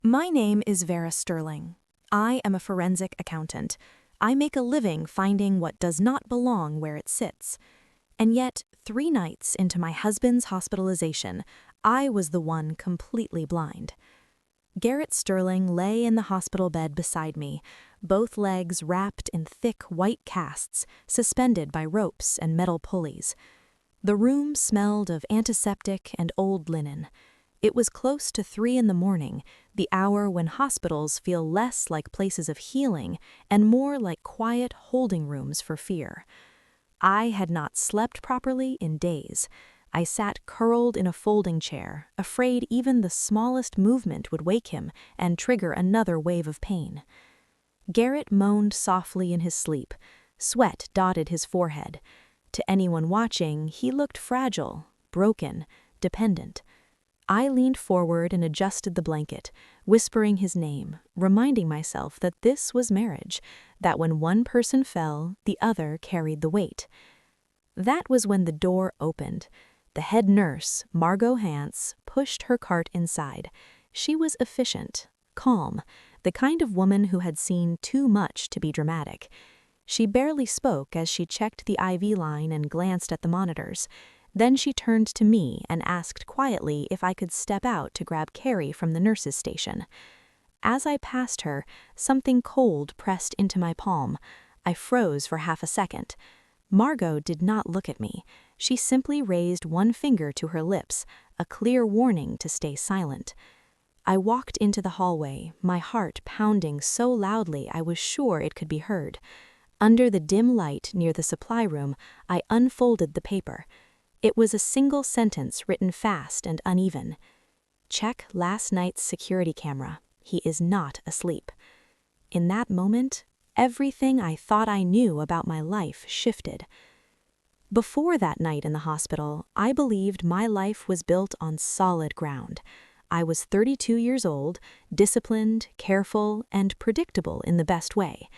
My name is Vera Sterling. I am a forensic accountant. I make a living finding what does not belong where it sits. And yet, 3 nights into my husband's hospitalization, I was the one completely blind. Garrett Sterling lay in the hospital bed beside me, both legs wrapped in thick white casts, suspended by ropes and metal pulleys. The room smelled of antiseptic and old linen. It was close to 3 in the morning, the hour when hospitals feel less like places of healing and more like quiet holding rooms for fear. I had not slept properly in days. I sat curled in a folding chair, afraid even the smallest movement would wake him and trigger another wave of pain. Garrett moaned softly in his sleep. Sweat dotted his forehead. To anyone watching, he looked fragile, broken, dependent. I leaned forward and adjusted the blanket, whispering his name, reminding myself that this was marriage, that when one person fell, the other carried the weight. That was when the door opened. The head nurse, Margot Hance, pushed her cart inside. She was efficient, calm, the kind of woman who had seen too much to be dramatic. She barely spoke as she checked the IV line and glanced at the monitors. Then she turned to me and asked quietly if I could step out to grab Carrie from the nurse's station. As I passed her, something cold pressed into my palm. I froze for half a second. Margot did not look at me. She simply raised one finger to her lips, a clear warning to stay silent. I walked into the hallway, my heart pounding so loudly I was sure it could be heard. Under the dim light near the supply room, I unfolded the paper. It was a single sentence written fast and uneven. Check last night's security camera. He is not asleep. In that moment, everything I thought I knew about my life shifted. Before that night in the hospital, I believed my life was built on solid ground. I was 32 years old, disciplined, careful, and predictable in the best way.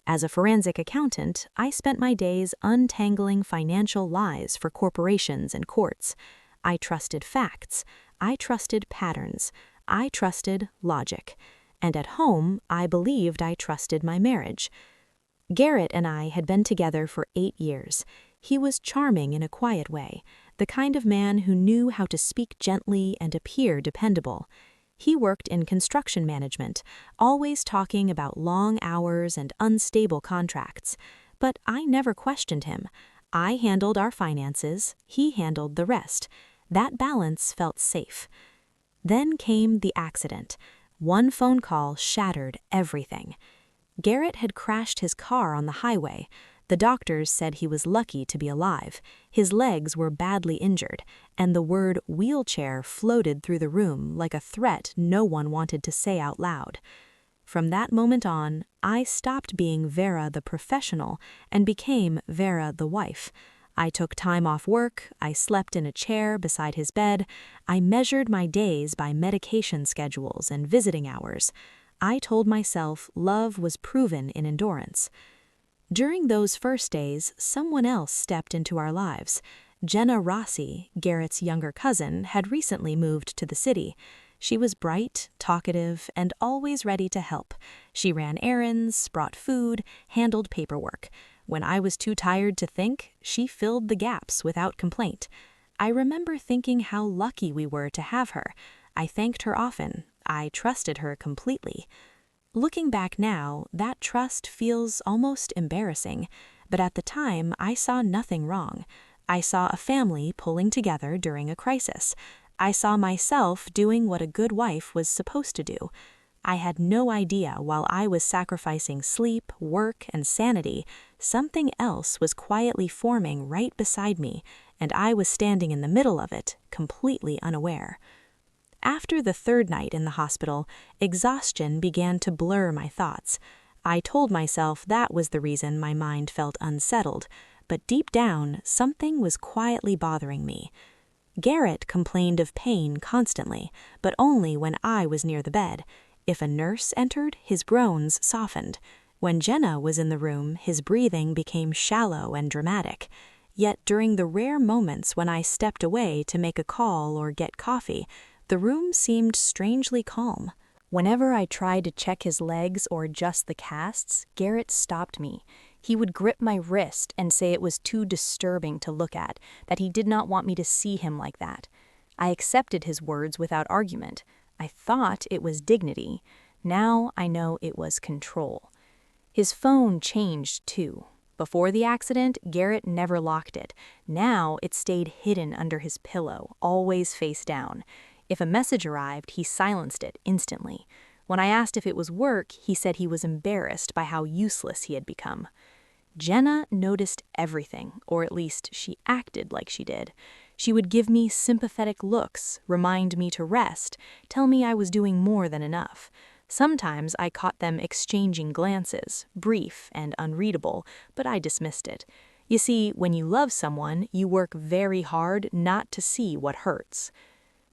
As a forensic accountant, I spent my days untangling financial lies for corporations and courts. I trusted facts. I trusted patterns. I trusted logic. And at home, I believed I trusted my marriage. Garrett and I had been together for 8 years. He was charming in a quiet way, the kind of man who knew how to speak gently and appear dependable. He worked in construction management, always talking about long hours and unstable contracts. But I never questioned him. I handled our finances, he handled the rest. That balance felt safe. Then came the accident. One phone call shattered everything. Garrett had crashed his car on the highway. The doctors said he was lucky to be alive. His legs were badly injured, and the word wheelchair floated through the room like a threat no one wanted to say out loud. From that moment on, I stopped being Vera the professional and became Vera the wife. I took time off work, I slept in a chair beside his bed, I measured my days by medication schedules and visiting hours. I told myself love was proven in endurance. During those first days, someone else stepped into our lives. Jenna Rossi, Garrett's younger cousin, had recently moved to the city. She was bright, talkative, and always ready to help. She ran errands, brought food, handled paperwork. When I was too tired to think, she filled the gaps without complaint. I remember thinking how lucky we were to have her. I thanked her often. I trusted her completely. Looking back now, that trust feels almost embarrassing, but at the time I saw nothing wrong. I saw a family pulling together during a crisis. I saw myself doing what a good wife was supposed to do. I had no idea while I was sacrificing sleep, work, and sanity, something else was quietly forming right beside me, and I was standing in the middle of it, completely unaware. After the 3rd night in the hospital, exhaustion began to blur my thoughts. I told myself that was the reason my mind felt unsettled, but deep down, something was quietly bothering me. Garrett complained of pain constantly, but only when I was near the bed. If a nurse entered, his groans softened. When Jenna was in the room, his breathing became shallow and dramatic. Yet during the rare moments when I stepped away to make a call or get coffee, the room seemed strangely calm. Whenever I tried to check his legs or adjust the casts, Garrett stopped me. He would grip my wrist and say it was too disturbing to look at, that he did not want me to see him like that. I accepted his words without argument. I thought it was dignity. Now I know it was control. His phone changed too. Before the accident, Garrett never locked it. Now it stayed hidden under his pillow, always face down. If a message arrived, he silenced it instantly. When I asked if it was work, he said he was embarrassed by how useless he had become. Jenna noticed everything, or at least she acted like she did. She would give me sympathetic looks, remind me to rest, tell me I was doing more than enough. Sometimes I caught them exchanging glances, brief and unreadable, but I dismissed it. You see, when you love someone, you work very hard not to see what hurts.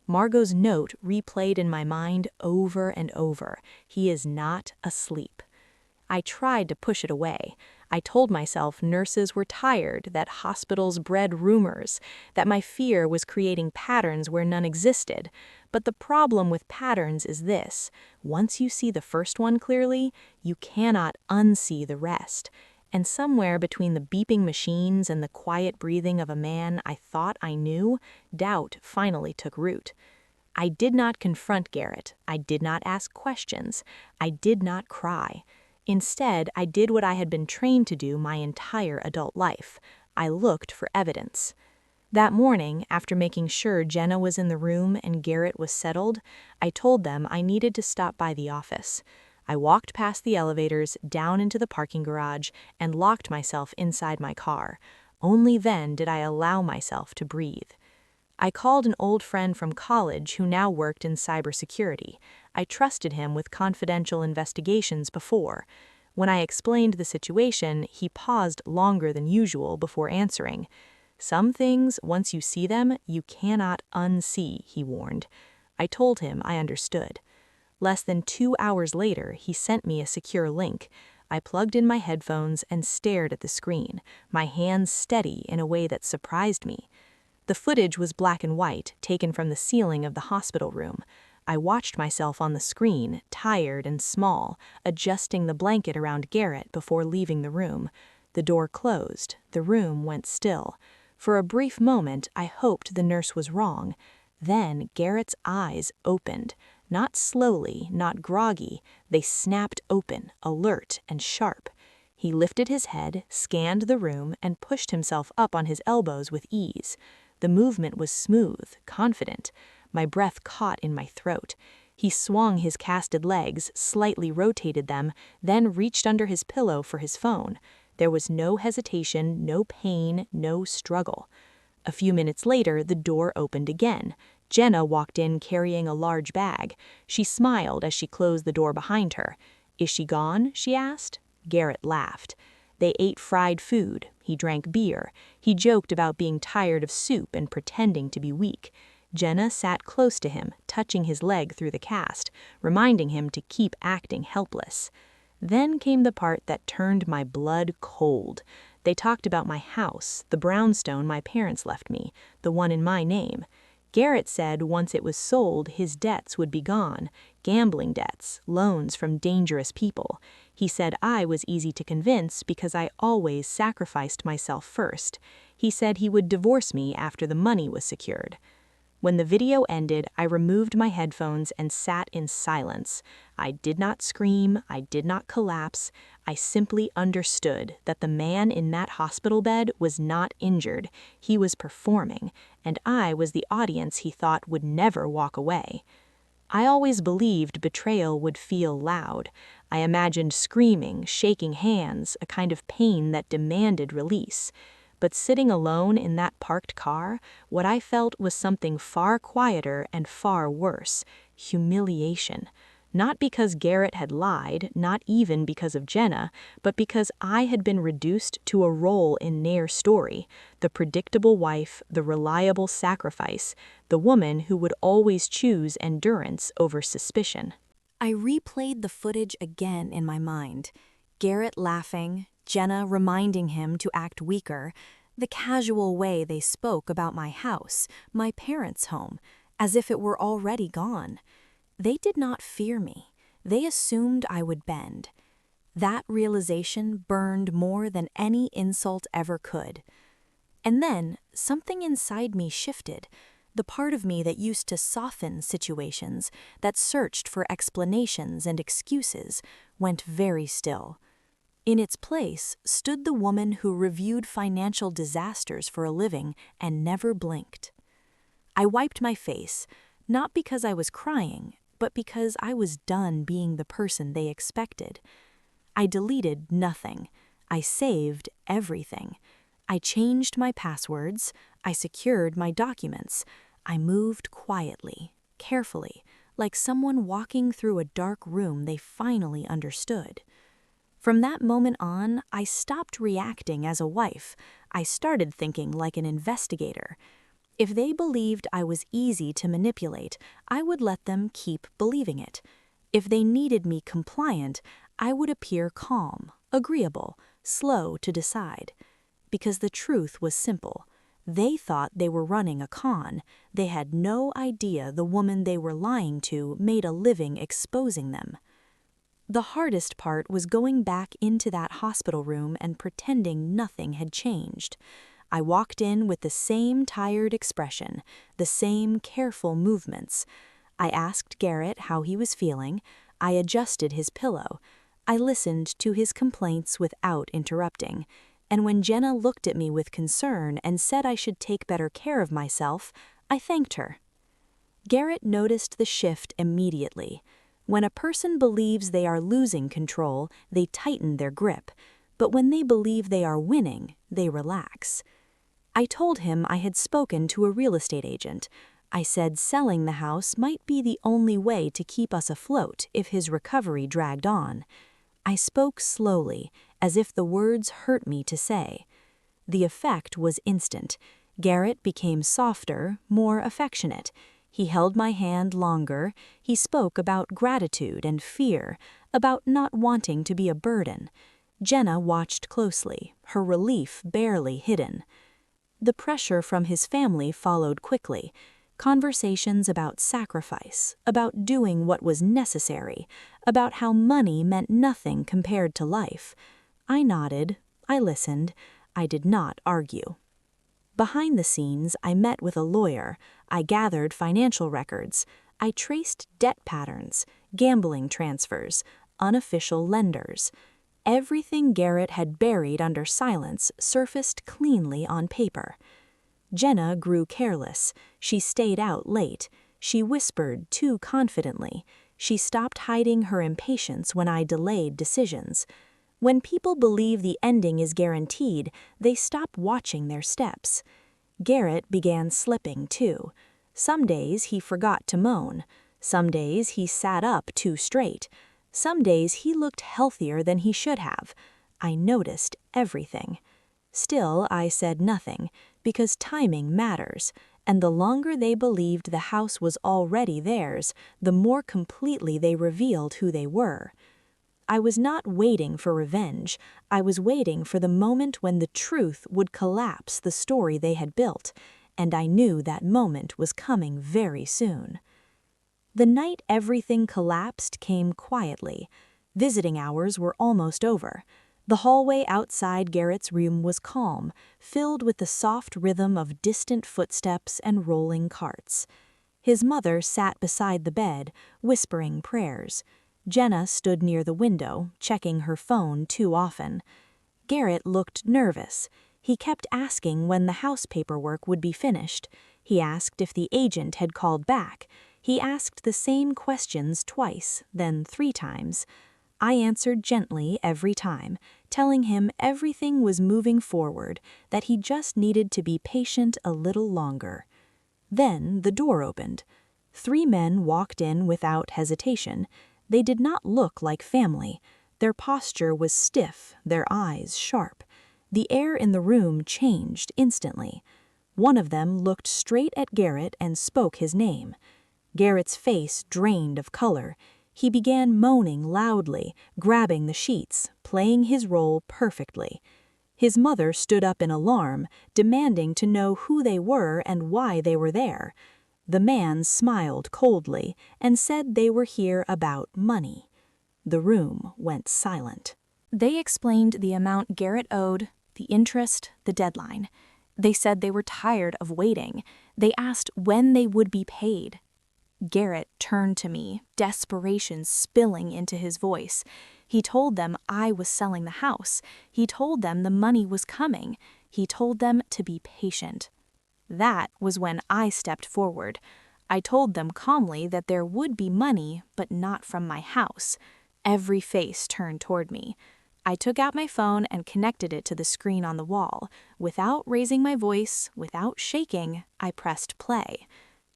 Margot's note replayed in my mind over and over. He is not asleep. I tried to push it away. I told myself nurses were tired, that hospitals bred rumors, that my fear was creating patterns where none existed. But the problem with patterns is this: once you see the first one clearly, you cannot unsee the rest. And somewhere between the beeping machines and the quiet breathing of a man I thought I knew, doubt finally took root. I did not confront Garrett. I did not ask questions. I did not cry. Instead, I did what I had been trained to do my entire adult life. I looked for evidence. That morning, after making sure Jenna was in the room and Garrett was settled, I told them I needed to stop by the office. I walked past the elevators, down into the parking garage, and locked myself inside my car. Only then did I allow myself to breathe. I called an old friend from college who now worked in cybersecurity. I trusted him with confidential investigations before. When I explained the situation, he paused longer than usual before answering. Some things, once you see them, you cannot unsee, he warned. I told him I understood. Less than 2 hours later, he sent me a secure link. I plugged in my headphones and stared at the screen, my hands steady in a way that surprised me. The footage was black and white, taken from the ceiling of the hospital room. I watched myself on the screen, tired and small, adjusting the blanket around Garrett before leaving the room. The door closed. The room went still. For a brief moment, I hoped the nurse was wrong. Then Garrett's eyes opened. Not slowly, not groggy. They snapped open, alert and sharp. He lifted his head, scanned the room, and pushed himself up on his elbows with ease. The movement was smooth, confident. My breath caught in my throat. He swung his casted legs, slightly rotated them, then reached under his pillow for his phone. There was no hesitation, no pain, no struggle. A few minutes later, the door opened again. Jenna walked in carrying a large bag. She smiled as she closed the door behind her. "Is she gone?" she asked. Garrett laughed. They ate fried food. He drank beer. He joked about being tired of soup and pretending to be weak. Jenna sat close to him, touching his leg through the cast, reminding him to keep acting helpless. Then came the part that turned my blood cold. They talked about my house, the brownstone my parents left me, the one in my name. Garrett said once it was sold, his debts would be gone, gambling debts, loans from dangerous people. He said I was easy to convince because I always sacrificed myself first. He said he would divorce me after the money was secured. When the video ended, I removed my headphones and sat in silence. I did not scream, I did not collapse. I simply understood that the man in that hospital bed was not injured. He was performing, and I was the audience he thought would never walk away. I always believed betrayal would feel loud. I imagined screaming, shaking hands, a kind of pain that demanded release. But sitting alone in that parked car, what I felt was something far quieter and far worse: humiliation. Not because Garrett had lied, not even because of Jenna, but because I had been reduced to a role in Nair's story, the predictable wife, the reliable sacrifice, the woman who would always choose endurance over suspicion. I replayed the footage again in my mind. Garrett laughing, Jenna reminding him to act weaker, the casual way they spoke about my house, my parents' home, as if it were already gone. They did not fear me. They assumed I would bend. That realization burned more than any insult ever could. And then, something inside me shifted. The part of me that used to soften situations, that searched for explanations and excuses, went very still. In its place stood the woman who reviewed financial disasters for a living and never blinked. I wiped my face, not because I was crying, but because I was done being the person they expected. I deleted nothing. I saved everything. I changed my passwords. I secured my documents. I moved quietly, carefully, like someone walking through a dark room they finally understood. From that moment on, I stopped reacting as a wife. I started thinking like an investigator. If they believed I was easy to manipulate, I would let them keep believing it. If they needed me compliant, I would appear calm, agreeable, slow to decide. Because the truth was simple. They thought they were running a con. They had no idea the woman they were lying to made a living exposing them. The hardest part was going back into that hospital room and pretending nothing had changed. I walked in with the same tired expression, the same careful movements. I asked Garrett how he was feeling. I adjusted his pillow. I listened to his complaints without interrupting. And when Jenna looked at me with concern and said I should take better care of myself, I thanked her. Garrett noticed the shift immediately. When a person believes they are losing control, they tighten their grip. But when they believe they are winning, they relax. I told him I had spoken to a real estate agent. I said selling the house might be the only way to keep us afloat if his recovery dragged on. I spoke slowly, as if the words hurt me to say. The effect was instant. Garrett became softer, more affectionate. He held my hand longer. He spoke about gratitude and fear, about not wanting to be a burden. Jenna watched closely, her relief barely hidden. The pressure from his family followed quickly. Conversations about sacrifice, about doing what was necessary, about how money meant nothing compared to life. I nodded, I listened, I did not argue. Behind the scenes, I met with a lawyer. I gathered financial records. I traced debt patterns, gambling transfers, unofficial lenders. Everything Garrett had buried under silence surfaced cleanly on paper. Jenna grew careless. She stayed out late. She whispered too confidently. She stopped hiding her impatience when I delayed decisions. When people believe the ending is guaranteed, they stop watching their steps. Garrett began slipping too. Some days he forgot to moan. Some days he sat up too straight. Some days he looked healthier than he should have. I noticed everything. Still, I said nothing, because timing matters, and the longer they believed the house was already theirs, the more completely they revealed who they were. I was not waiting for revenge. I was waiting for the moment when the truth would collapse the story they had built, and I knew that moment was coming very soon. The night everything collapsed came quietly. Visiting hours were almost over. The hallway outside Garrett's room was calm, filled with the soft rhythm of distant footsteps and rolling carts. His mother sat beside the bed, whispering prayers. Jenna stood near the window, checking her phone too often. Garrett looked nervous. He kept asking when the house paperwork would be finished. He asked if the agent had called back. He asked the same questions twice, then 3 times. I answered gently every time, telling him everything was moving forward, that he just needed to be patient a little longer. Then the door opened. 3 men walked in without hesitation. They did not look like family. Their posture was stiff, their eyes sharp. The air in the room changed instantly. One of them looked straight at Garrett and spoke his name. Garrett's face drained of color. He began moaning loudly, grabbing the sheets, playing his role perfectly. His mother stood up in alarm, demanding to know who they were and why they were there. The man smiled coldly and said they were here about money. The room went silent. They explained the amount Garrett owed, the interest, the deadline. They said they were tired of waiting. They asked when they would be paid. Garrett turned to me, desperation spilling into his voice. He told them I was selling the house. He told them the money was coming. He told them to be patient. That was when I stepped forward. I told them calmly that there would be money, but not from my house. Every face turned toward me. I took out my phone and connected it to the screen on the wall. Without raising my voice, without shaking, I pressed play.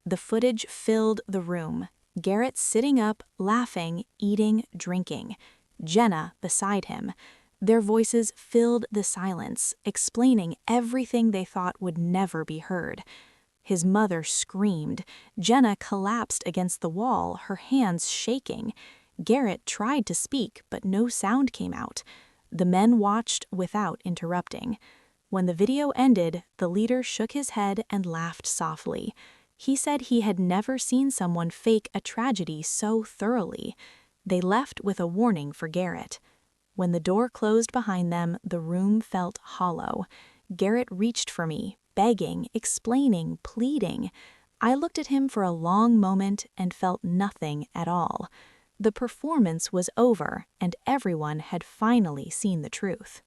The footage filled the room. Garrett sitting up, laughing, eating, drinking. Jenna beside him. Their voices filled the silence, explaining everything they thought would never be heard. His mother screamed. Jenna collapsed against the wall, her hands shaking. Garrett tried to speak, but no sound came out. The men watched without interrupting. When the video ended, the leader shook his head and laughed softly. He said he had never seen someone fake a tragedy so thoroughly. They left with a warning for Garrett. When the door closed behind them, the room felt hollow. Garrett reached for me, begging, explaining, pleading. I looked at him for a long moment and felt nothing at all. The performance was over, and everyone had finally seen the truth.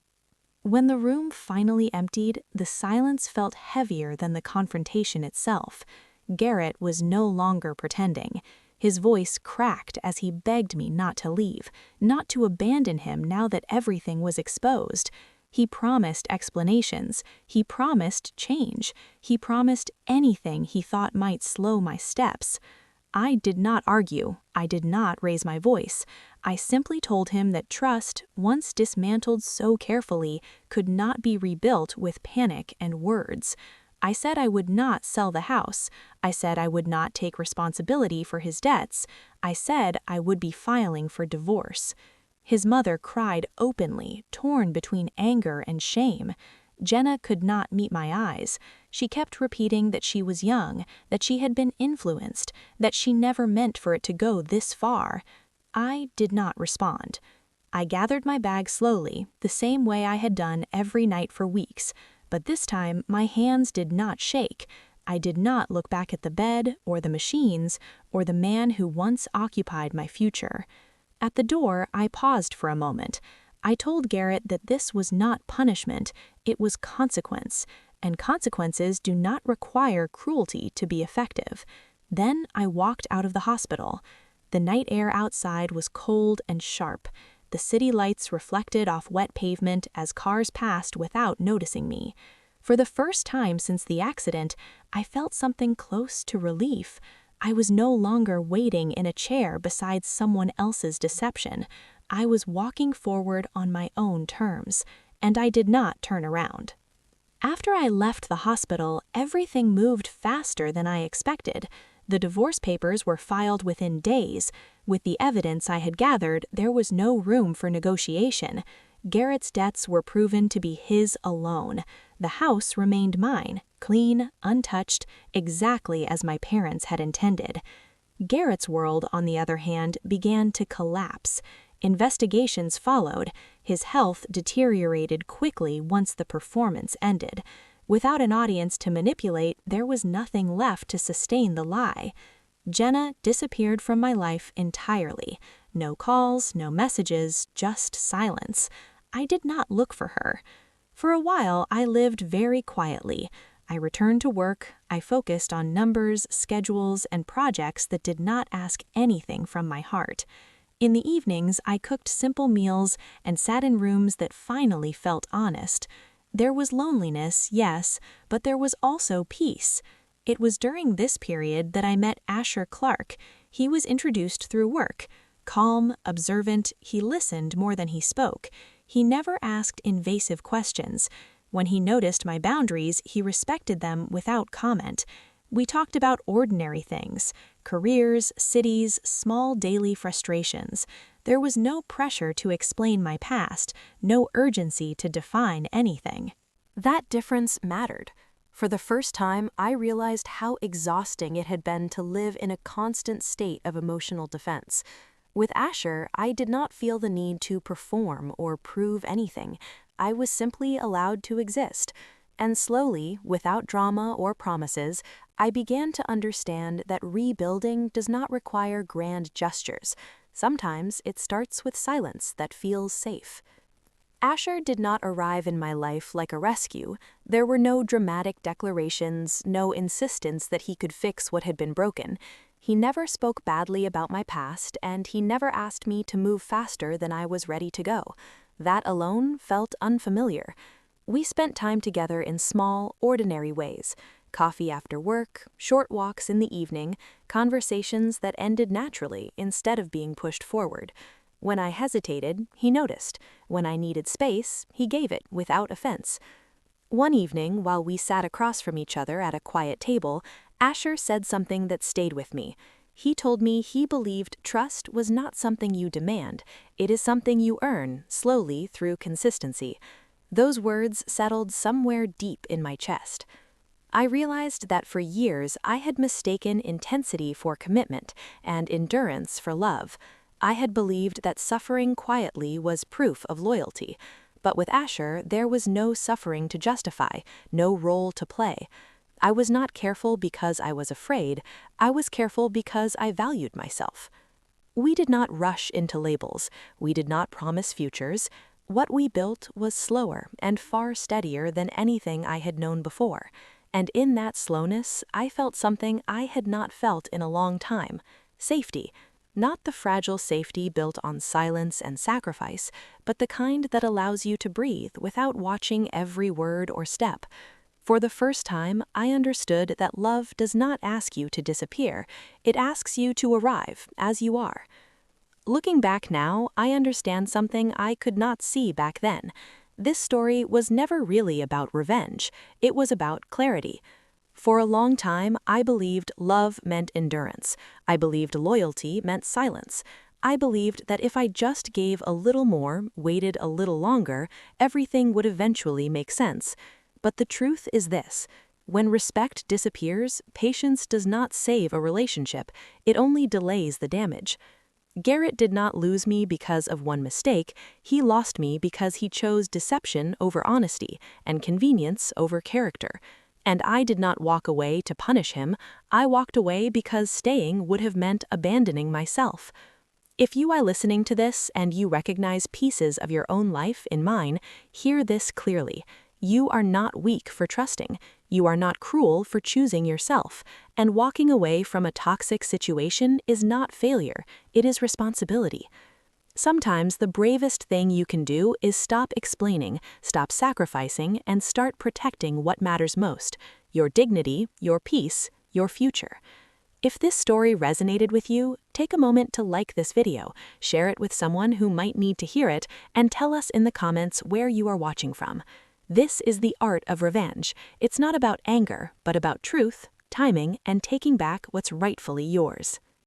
When the room finally emptied, the silence felt heavier than the confrontation itself. Garrett was no longer pretending. His voice cracked as he begged me not to leave, not to abandon him now that everything was exposed. He promised explanations. He promised change. He promised anything he thought might slow my steps. I did not argue. I did not raise my voice. I simply told him that trust, once dismantled so carefully, could not be rebuilt with panic and words. I said I would not sell the house. I said I would not take responsibility for his debts. I said I would be filing for divorce. His mother cried openly, torn between anger and shame. Jenna could not meet my eyes. She kept repeating that she was young, that she had been influenced, that she never meant for it to go this far. I did not respond. I gathered my bag slowly, the same way I had done every night for weeks, but this time my hands did not shake. I did not look back at the bed, or the machines, or the man who once occupied my future. At the door, I paused for a moment. I told Garrett that this was not punishment, it was consequence, and consequences do not require cruelty to be effective. Then I walked out of the hospital. The night air outside was cold and sharp. The city lights reflected off wet pavement as cars passed without noticing me. For the first time since the accident, I felt something close to relief. I was no longer waiting in a chair beside someone else's deception. I was walking forward on my own terms, and I did not turn around. After I left the hospital, everything moved faster than I expected. The divorce papers were filed within days. With the evidence I had gathered, there was no room for negotiation. Garrett's debts were proven to be his alone. The house remained mine, clean, untouched, exactly as my parents had intended. Garrett's world, on the other hand, began to collapse. Investigations followed. His health deteriorated quickly once the performance ended. Without an audience to manipulate, there was nothing left to sustain the lie. Jenna disappeared from my life entirely. No calls, no messages, just silence. I did not look for her. For a while, I lived very quietly. I returned to work. I focused on numbers, schedules, and projects that did not ask anything from my heart. In the evenings, I cooked simple meals and sat in rooms that finally felt honest. There was loneliness, yes, but there was also peace. It was during this period that I met Asher Clark. He was introduced through work. Calm, observant, he listened more than he spoke. He never asked invasive questions. When he noticed my boundaries, he respected them without comment. We talked about ordinary things, careers, cities, small daily frustrations. There was no pressure to explain my past, no urgency to define anything. That difference mattered. For the first time, I realized how exhausting it had been to live in a constant state of emotional defense. With Asher, I did not feel the need to perform or prove anything. I was simply allowed to exist. And slowly, without drama or promises, I began to understand that rebuilding does not require grand gestures. Sometimes it starts with silence that feels safe. Asher did not arrive in my life like a rescue. There were no dramatic declarations, no insistence that he could fix what had been broken. He never spoke badly about my past, and he never asked me to move faster than I was ready to go. That alone felt unfamiliar. We spent time together in small, ordinary ways. Coffee after work, short walks in the evening, conversations that ended naturally instead of being pushed forward. When I hesitated, he noticed. When I needed space, he gave it without offense. One evening, while we sat across from each other at a quiet table, Asher said something that stayed with me. He told me he believed trust was not something you demand, it is something you earn, slowly through consistency. Those words settled somewhere deep in my chest. I realized that for years I had mistaken intensity for commitment and endurance for love. I had believed that suffering quietly was proof of loyalty. But with Asher, there was no suffering to justify, no role to play. I was not careful because I was afraid, I was careful because I valued myself. We did not rush into labels, we did not promise futures. What we built was slower and far steadier than anything I had known before. And in that slowness, I felt something I had not felt in a long time: safety. Not the fragile safety built on silence and sacrifice, but the kind that allows you to breathe without watching every word or step. For the first time, I understood that love does not ask you to disappear, it asks you to arrive as you are. Looking back now, I understand something I could not see back then. This story was never really about revenge, it was about clarity. For a long time, I believed love meant endurance. I believed loyalty meant silence. I believed that if I just gave a little more, waited a little longer, everything would eventually make sense. But the truth is this: when respect disappears, patience does not save a relationship, it only delays the damage. Garrett did not lose me because of one mistake, he lost me because he chose deception over honesty and convenience over character. And I did not walk away to punish him, I walked away because staying would have meant abandoning myself. If you are listening to this and you recognize pieces of your own life in mine, hear this clearly. You are not weak for trusting, you are not cruel for choosing yourself, and walking away from a toxic situation is not failure, it is responsibility. Sometimes the bravest thing you can do is stop explaining, stop sacrificing, and start protecting what matters most: your dignity, your peace, your future. If this story resonated with you, take a moment to like this video, share it with someone who might need to hear it, and tell us in the comments where you are watching from. This is the art of revenge. It's not about anger, but about truth, timing, and taking back what's rightfully yours.